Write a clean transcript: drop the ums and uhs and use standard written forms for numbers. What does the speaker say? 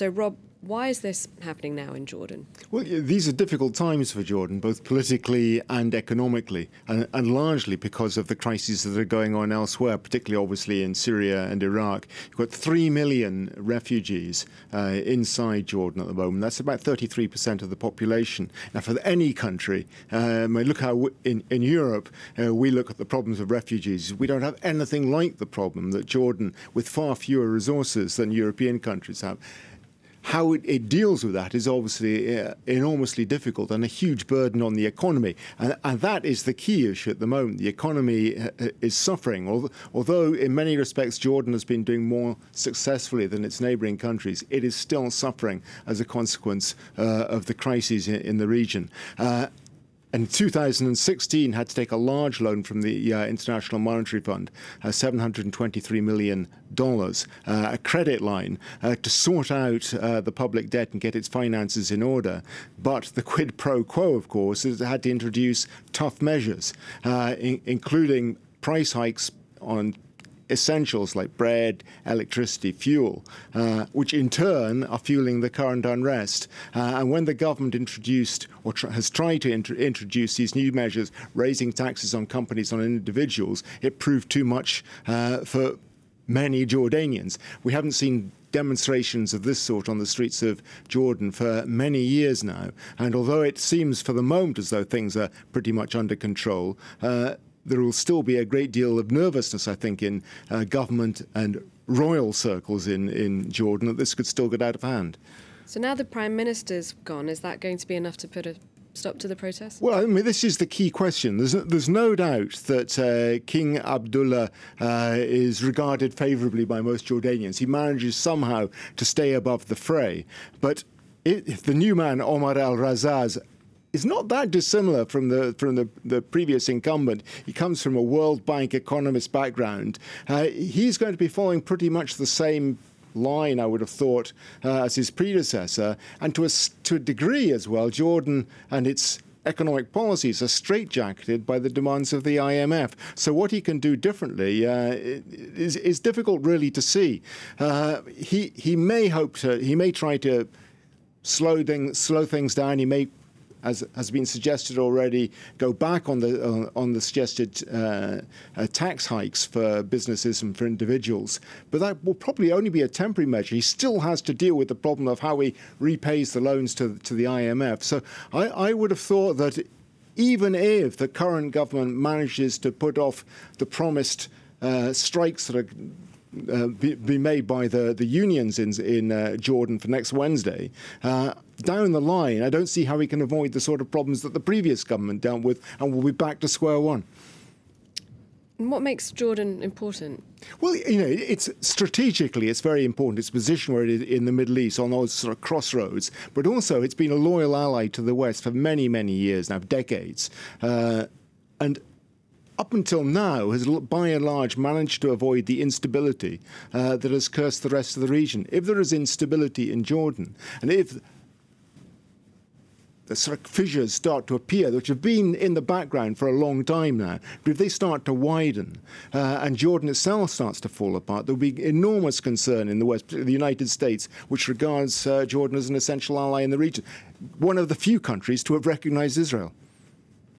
So, Rob, why is this happening now in Jordan? Well, these are difficult times for Jordan, both politically and economically, and largely because of the crises that are going on elsewhere, particularly obviously in Syria and Iraq. You've got 3 million refugees inside Jordan at the moment. That's about 33% of the population. Now, for any country, look how in Europe we look at the problems of refugees. We don't have anything like the problem that Jordan, with far fewer resources than European countries have. How it deals with that is obviously enormously difficult and a huge burden on the economy. And that is the key issue at the moment. The economy is suffering. Although in many respects Jordan has been doing more successfully than its neighbouring countries, it is still suffering as a consequence of the crises in the region. In 2016, had to take a large loan from the International Monetary Fund, $723 million, a credit line, to sort out the public debt and get its finances in order. But the quid pro quo, of course, is it had to introduce tough measures, including price hikes on essentials like bread, electricity, fuel, which in turn are fueling the current unrest. And when the government introduced or has tried to introduce these new measures, raising taxes on companies, on individuals, it proved too much for many Jordanians. We haven't seen demonstrations of this sort on the streets of Jordan for many years now. And although it seems for the moment as though things are pretty much under control, there will still be a great deal of nervousness, I think, in government and royal circles in Jordan that this could still get out of hand. So now the Prime Minister's gone, is that going to be enough to put a stop to the protests? Well, I mean, this is the key question. There's no doubt that King Abdullah is regarded favourably by most Jordanians. He manages somehow to stay above the fray. But if the new man, Omar al-Razaz, is not that dissimilar from the previous incumbent. He comes from a World Bank economist background. He's going to be following pretty much the same line, I would have thought, as his predecessor. And to a degree as well, Jordan and its economic policies are straitjacketed by the demands of the IMF. So what he can do differently is difficult really to see. He may try to slow things down. He may, as has been suggested already, go back on the suggested tax hikes for businesses and for individuals. But that will probably only be a temporary measure. He still has to deal with the problem of how he repays the loans to the IMF. So I would have thought that even if the current government manages to put off the promised strikes that are be made by the unions in Jordan for next Wednesday, down the line, I don't see how we can avoid the sort of problems that the previous government dealt with, and we'll be back to square one. And what makes Jordan important? Well, you know, it's strategically, it's very important. Its position where it is in the Middle East on those sort of crossroads, but also it's been a loyal ally to the West for many, many years now, decades. And up until now, has by and large managed to avoid the instability that has cursed the rest of the region. If there is instability in Jordan, and if the sort of fissures start to appear, which have been in the background for a long time now, but if they start to widen and Jordan itself starts to fall apart, there will be enormous concern in the West, particularly the United States, which regards Jordan as an essential ally in the region. One of the few countries to have recognised Israel.